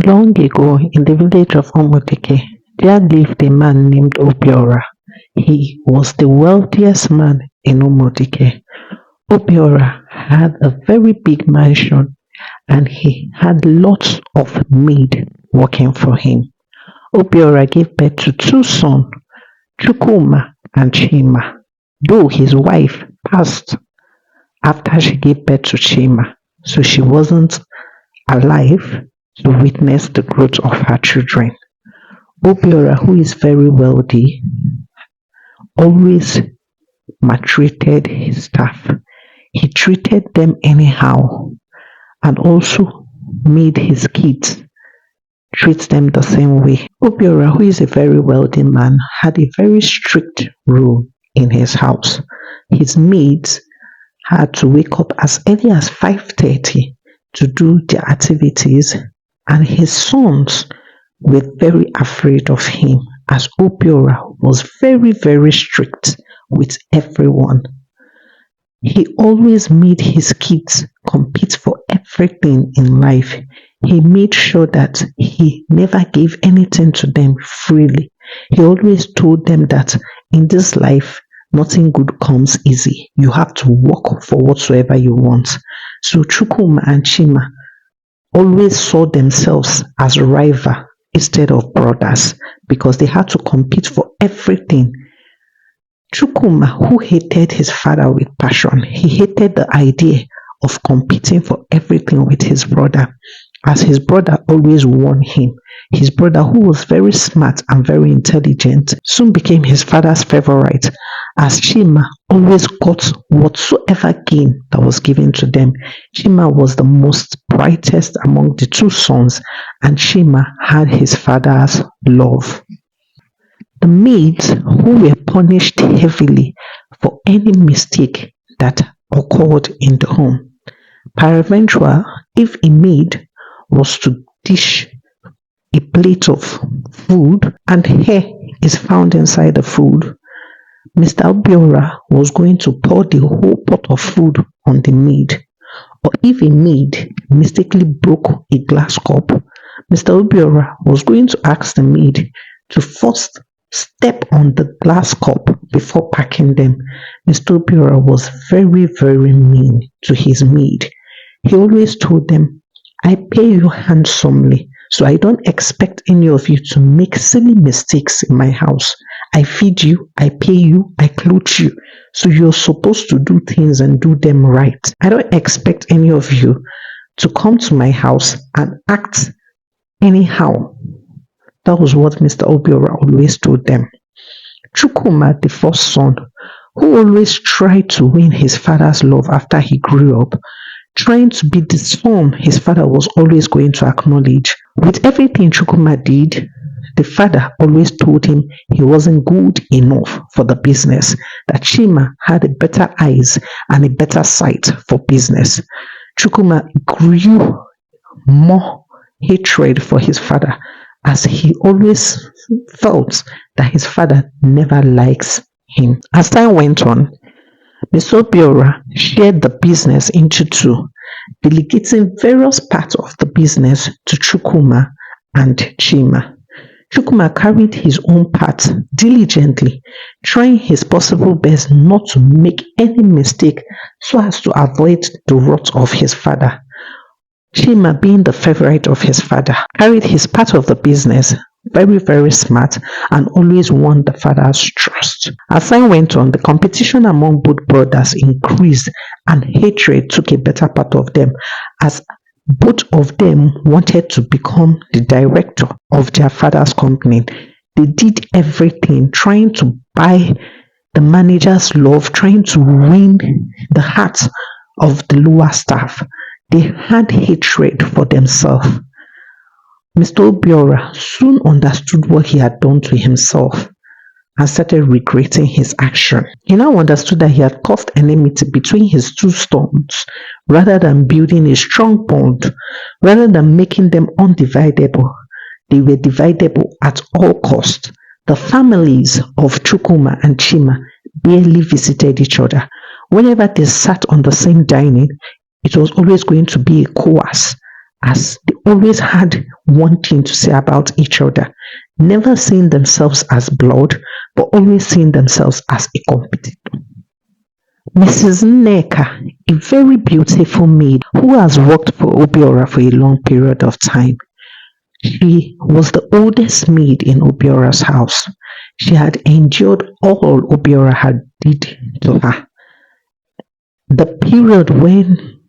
Long ago, in the village of Omotike, there lived a man named Obiora. He was the wealthiest man in Omotike. Obiora had a very big mansion and he had lots of maid working for him. Obiora gave birth to two sons, Chukwuma and Chima, though his wife passed after she gave birth to Chima, so she wasn't alive to witness the growth of her children. Obiora, who is very wealthy, always maltreated his staff. He treated them anyhow and also made his kids treat them the same way. Obiora, who is a very wealthy man, had a very strict rule in his house. His maids had to wake up as early as 5:30 to do their activities, and his sons were very afraid of him as Obiora was very, very strict with everyone. He always made his kids compete for everything in life. He made sure that he never gave anything to them freely. He always told them that in this life, nothing good comes easy. You have to work for whatsoever you want. So Chukwuma and Chima always saw themselves as rivals instead of brothers because they had to compete for everything. Chukwuma, who hated his father with passion, he hated the idea of competing for everything with his brother, as his brother always won him. His brother, who was very smart and very intelligent, soon became his father's favorite, as Chima always got whatsoever gain that was given to them. Chima was the most brightest among the two sons, and Chima had his father's love. The maids, who were punished heavily for any mistake that occurred in the home. Peradventure, if a maid was to dish a plate of food and hair is found inside the food, Mr. Obiora was going to pour the whole pot of food on the maid. Or if a maid mistakenly broke a glass cup, Mr. Obiora was going to ask the maid to first step on the glass cup before packing them. Mr. Obiora was very, very mean to his maid. He always told them, I pay you handsomely, so I don't expect any of you to make silly mistakes in my house. I feed you, I pay you, I clothe you, so you're supposed to do things and do them right. I don't expect any of you to come to my house and act anyhow. That was what Mr. Obiora always told them. Chukwuma, the first son, who always tried to win his father's love after he grew up, trying to be the son his father was always going to acknowledge. With everything Chukwuma did, the father always told him he wasn't good enough for the business, that Chima had a better eyes and a better sight for business. Chukwuma grew more hatred for his father, as he always felt that his father never likes him. As time went on, Mr. Obiora shared the business into two, delegating various parts of the business to Chukwuma and Chima. Chukwuma carried his own part diligently, trying his possible best not to make any mistake so as to avoid the wrath of his father. Chima, being the favorite of his father, carried his part of the business very, very smart and always won the father's trust. As time went on, the competition among both brothers increased and hatred took a better part of them, as both of them wanted to become the director of their father's company. They did everything, trying to buy the manager's love, trying to win the hearts of the lower staff. They had hatred for themselves. Mr. Obiora soon understood what he had done to himself and started regretting his action. He now understood that he had caused enmity between his two sons rather than building a strong bond, rather than making them undividable. They were dividable at all costs. The families of Chukwuma and Chima barely visited each other. Whenever they sat on the same dining, it was always going to be a course, as they always had one thing to say about each other, never seeing themselves as blood, but always seeing themselves as a competitor. Mrs. Neka, a very beautiful maid who has worked for Obiora for a long period of time. She was the oldest maid in Obiora's house. She had endured all Obiora had did to her. The period when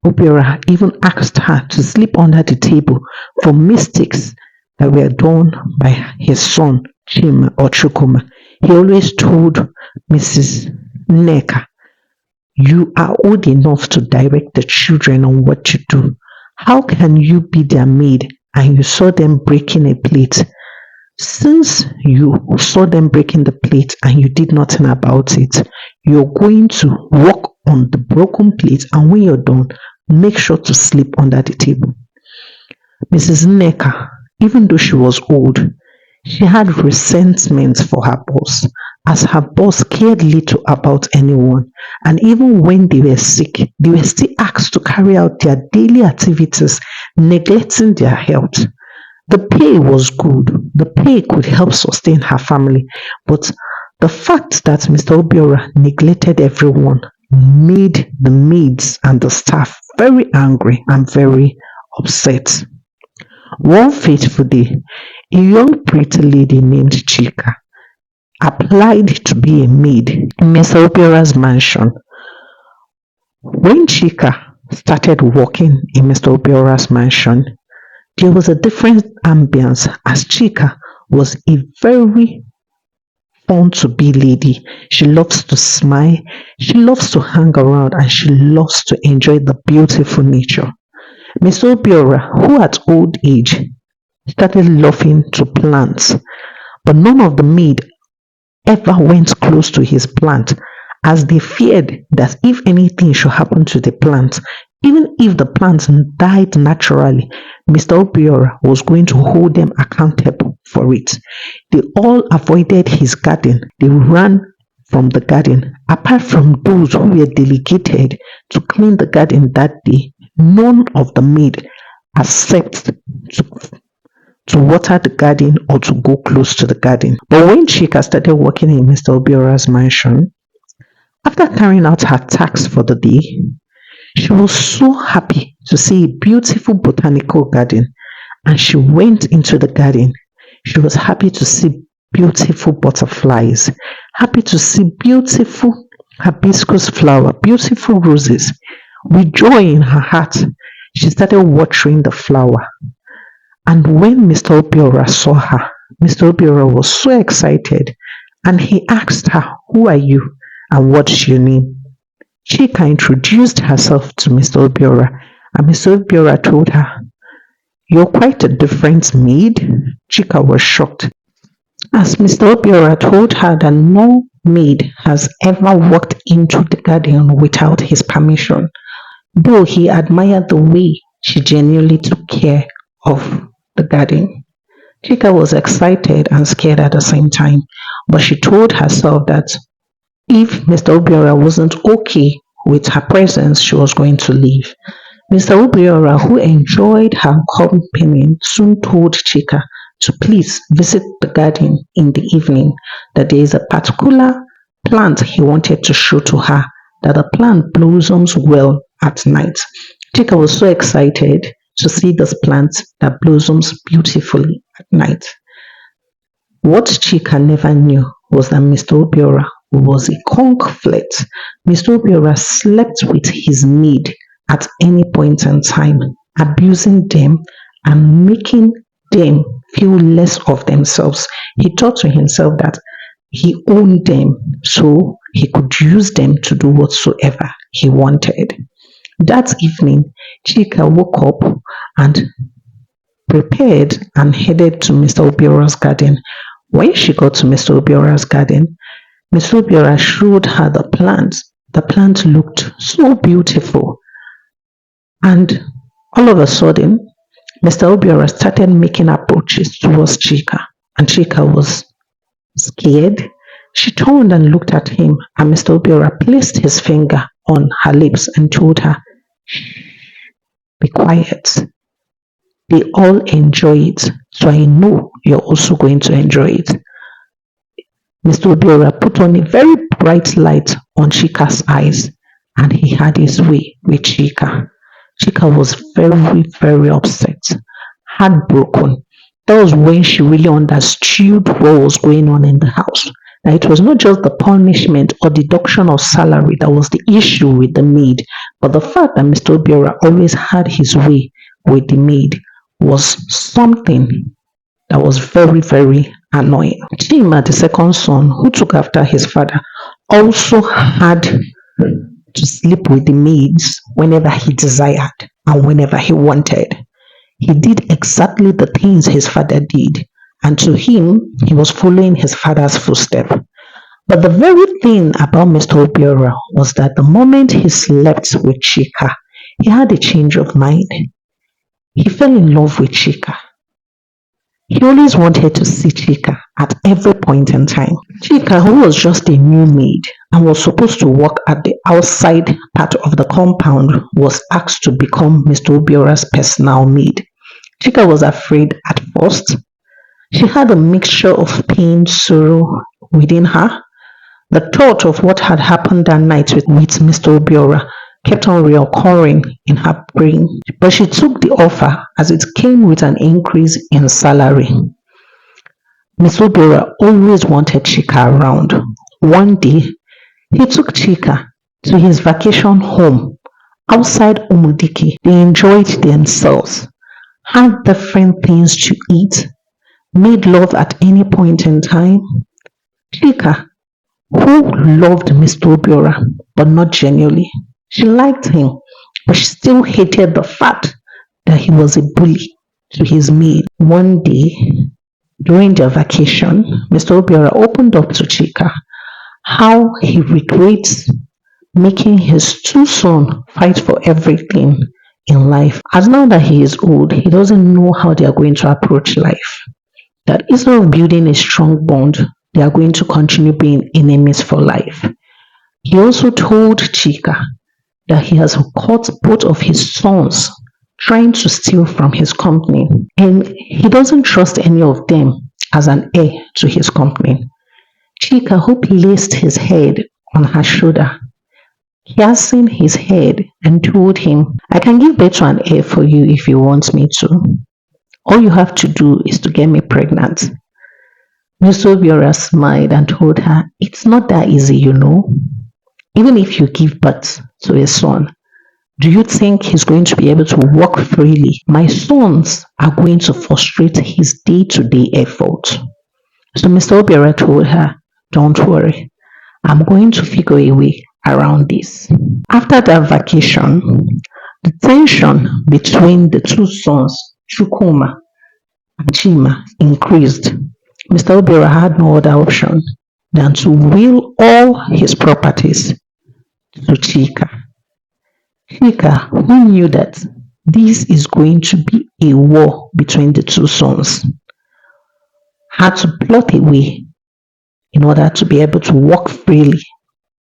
Obiora even asked her to sleep under the table for mistakes that were done by his son Chima or Chukuma. He always told Mrs. Neka, "You are old enough to direct the children on what to do. How can you be their maid and you saw them breaking a plate? Since you saw them breaking the plate and you did nothing about it, you're going to work on the broken plate, and when you're done, make sure to sleep under the table." Mrs. Neka, even though she was old, she had resentment for her boss, as her boss cared little about anyone, and even when they were sick, they were still asked to carry out their daily activities, neglecting their health. The pay was good, the pay could help sustain her family, but the fact that Mr. Obiora neglected everyone made the maids and the staff very angry and very upset. One fateful day, a young pretty lady named Chika applied to be a maid in Mr. Obiора's mansion. When Chika started working in Mr. Obiора's mansion, there was a different ambience, as Chika was a very fun to be lady. She loves to smile, she loves to hang around, and she loves to enjoy the beautiful nature. Mr. Obiora, who at old age started loving to plant, but none of the maid ever went close to his plant, as they feared that if anything should happen to the plant, even if the plant died naturally, Mr. Obiora was going to hold them accountable for it. They all avoided his garden. They ran from the garden. Apart from those who were delegated to clean the garden that day, none of the maid accepted to water the garden or to go close to the garden. But when Chika started working in Mr. Obiora's mansion, after carrying out her tasks for the day, she was so happy to see a beautiful botanical garden, and she went into the garden. She was happy to see beautiful butterflies, happy to see beautiful hibiscus flower, beautiful roses. With joy in her heart, she started watering the flower. And when Mr. Obiora saw her, Mr. Obiora was so excited, and he asked her, "Who are you and what's your name?" Chika introduced herself to Mr. Obiora, and Mr. Obiora told her, "You're quite a different maid." Chika was shocked, as Mr. Obiora told her that no maid has ever walked into the garden without his permission, though he admired the way she genuinely took care of the garden. Chika was excited and scared at the same time, but she told herself that if Mr. Obiora wasn't okay with her presence, she was going to leave. Mr. Obiora, who enjoyed her company, soon told Chika to please visit the garden in the evening, that there is a particular plant he wanted to show to her, that the plant blossoms well at night. Chika was so excited to see this plant that blossoms beautifully at night. What Chika never knew was that Mr. Obiora was a conflict. Mr. Obiora slept with his maid at any point in time, abusing them and making them feel less of themselves. He thought to himself that he owned them, so he could use them to do whatsoever he wanted. That evening, Chika woke up and prepared and headed to Mr. Obiora's garden. When she got to Mr. Obiora's garden, Mr. Obiora showed her the plant. The plant looked so beautiful. And all of a sudden, Mr. Obiora started making approaches towards Chika, and Chika was scared. She turned and looked at him, and Mr. Obiora placed his finger on her lips and told her, "Shh, be quiet." They all enjoy it, so I know you're also going to enjoy it. Mr. Obiora put on a very bright light on Chika's eyes, and he had his way with Chika. Chika was very, very upset, heartbroken. That was when she really understood what was going on in the house. That it was not just the punishment or deduction of salary that was the issue with the maid, but the fact that Mr. Obiora always had his way with the maid was something that was very, very annoying. Chima, the second son, who took after his father, also had to sleep with the maids whenever he desired and whenever he wanted. He did exactly the things his father did, and to him, he was following his father's footsteps. But the very thing about Mr. Obiora was that the moment he slept with Chika, he had a change of mind. He fell in love with Chika. He always wanted to see Chika at every point in time. Chika, who was just a new maid and was supposed to work at the outside part of the compound, was asked to become Mr. Obiora's personal maid. Chika was afraid at first. She had a mixture of pain, sorrow within her. The thought of what had happened that night with Mr. Obiora kept on reoccurring in her brain, but she took the offer as it came with an increase in salary. Mr. Obiora always wanted Chika around. One day, he took Chika to his vacation home outside Umudiki. They enjoyed themselves, had different things to eat, made love at any point in time. Chika, who loved Mr. Obiora, but not genuinely. She liked him, but she still hated the fact that he was a bully to his maid. One day, during their vacation, Mr. Obiora opened up to Chika how he regrets making his two sons fight for everything in life. As now that he is old, he doesn't know how they are going to approach life. That instead of building a strong bond, they are going to continue being enemies for life. He also told Chika that he has caught both of his sons trying to steal from his company, and he doesn't trust any of them as an heir to his company. Chika, who placed his head on her shoulder, kissing his head, and told him, I can give birth to an heir for you if you want me to. All you have to do is to get me pregnant. Mr. Obiora smiled and told her, it's not that easy, you know. Even if you give birth to a son, do you think he's going to be able to walk freely? My sons are going to frustrate his day-to-day effort. So Mr. Obiora told her, don't worry, I'm going to figure a way around this. After that vacation, the tension between the two sons, Chukwuma and Chima, increased. Mr. Obiora had no other option than to will all his properties to Chika. Chika, who knew that this is going to be a war between the two sons, had to plot a way in order to be able to walk freely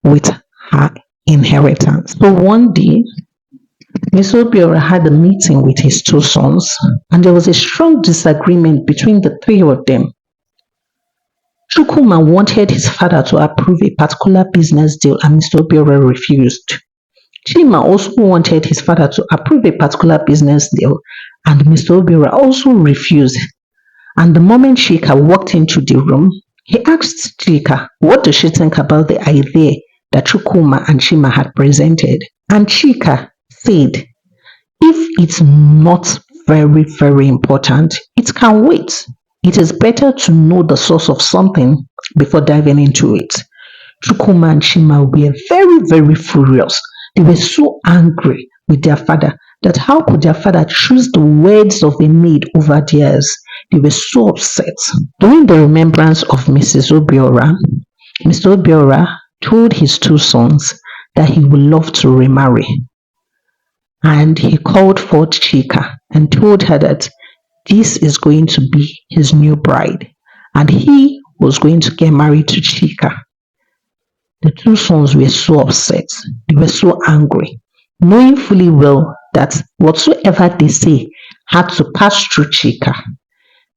with her inheritance. So one day, Mr. Obiora had a meeting with his two sons, and there was a strong disagreement between the three of them. Chukwuma wanted his father to approve a particular business deal, and Mr. Obiora refused. Chima also wanted his father to approve a particular business deal, and Mr. Obiora also refused. And the moment Chika walked into the room, he asked Chika what does she think about the idea that Chukwuma and Chima had presented. And Chika said, if it's not very, very important, it can wait. It is better to know the source of something before diving into it. Chukwuma and Chima were very, very furious. They were so angry with their father that how could their father choose the words of the maid over theirs? They were so upset. During the remembrance of Mrs. Obiora, Mr. Obiora told his two sons that he would love to remarry. And he called forth Chika and told her that this is going to be his new bride, and he was going to get married to Chika. The two sons were so upset. They were so angry, knowing fully well that whatsoever they say had to pass through Chika.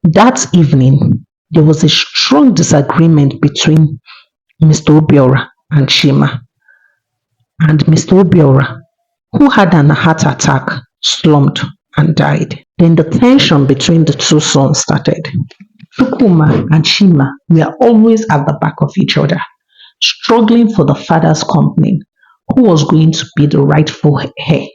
That evening, there was a strong disagreement between Mr. Obiora and Chima, and Mr. Obiora, who had an heart attack, slumped and died. Then the tension between the two sons started. Chukwuma and Chima were always at the back of each other, struggling for the father's company, who was going to be the rightful heir.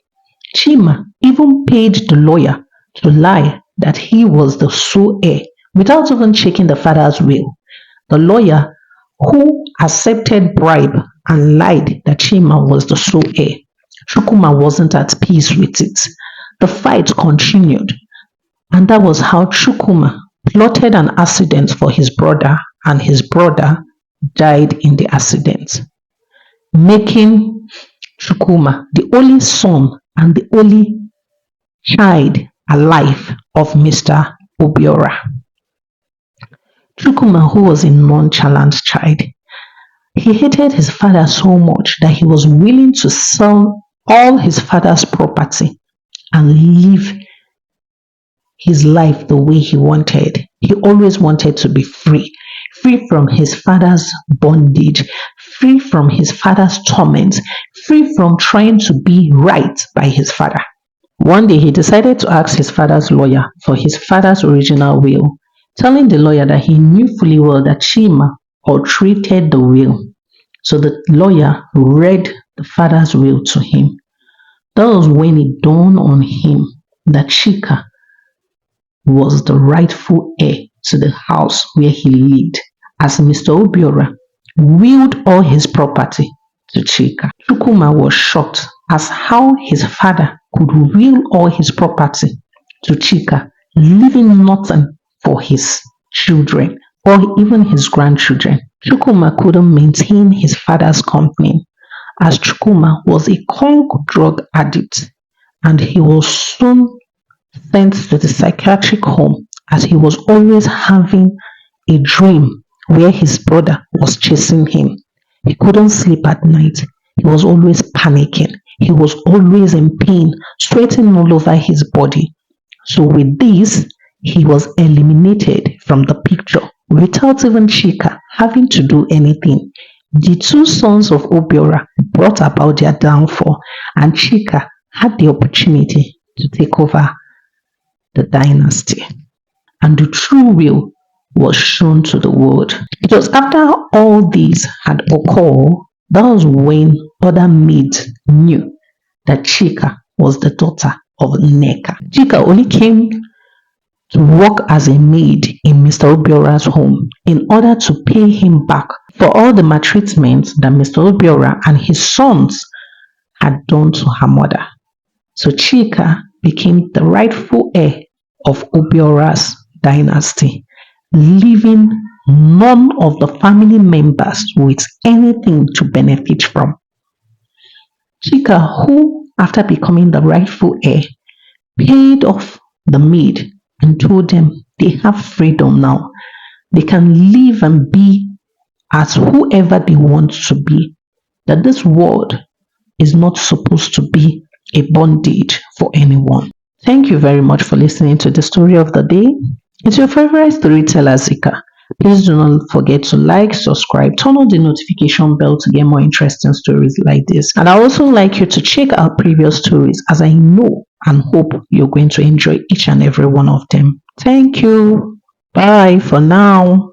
Chima even paid the lawyer to lie that he was the sole heir without even checking the father's will. The lawyer, who accepted bribe and lied that Chima was the sole heir. Chukwuma wasn't at peace with it. The fight continued, and that was how Chukwuma plotted an accident for his brother, and his brother died in the accident, making Chukwuma the only son and the only child alive of Mr. Obiora. Chukwuma, who was a nonchalant child, he hated his father so much that he was willing to sell all his father's property and live his life the way he wanted. He always wanted to be free, free from his father's bondage, free from his father's torment, free from trying to be right by his father. One day he decided to ask his father's lawyer for his father's original will, telling the lawyer that he knew fully well that Chima altered the will. So the lawyer read the father's will to him. That was when it dawned on him that Chika was the rightful heir to the house where he lived, as Mr. Obiora willed all his property to Chika. Chukwuma was shocked as how his father could will all his property to Chika, leaving nothing for his children or even his grandchildren. Chukwuma couldn't maintain his father's company, as Chukwuma was a conk drug addict, and he was soon sent to the psychiatric home, as he was always having a dream where his brother was chasing him. He couldn't sleep at night. He was always panicking. He was always in pain, sweating all over his body. So with this, he was eliminated from the picture without even Chika having to do anything. The two sons of Obiora brought about their downfall, and Chika had the opportunity to take over the dynasty. And the true will was shown to the world. It was after all this had occurred, that was when other maids knew that Chika was the daughter of Neka. Chika only came to work as a maid in Mr. Obiora's home in order to pay him back for all the maltreatment that Mr. Obiora and his sons had done to her mother. So Chika became the rightful heir of Obiora's dynasty, leaving none of the family members with anything to benefit from. Chika, who after becoming the rightful heir, paid off the maid and told them they have freedom now. They can live and be as whoever they want to be. That this world is not supposed to be a bondage for anyone. Thank you very much for listening to the story of the day. It's your favorite storyteller, Zika. Please do not forget to like, subscribe, turn on the notification bell to get more interesting stories like this. And I also like you to check out previous stories, as I know and hope you're going to enjoy each and every one of them. Thank you. Bye for now.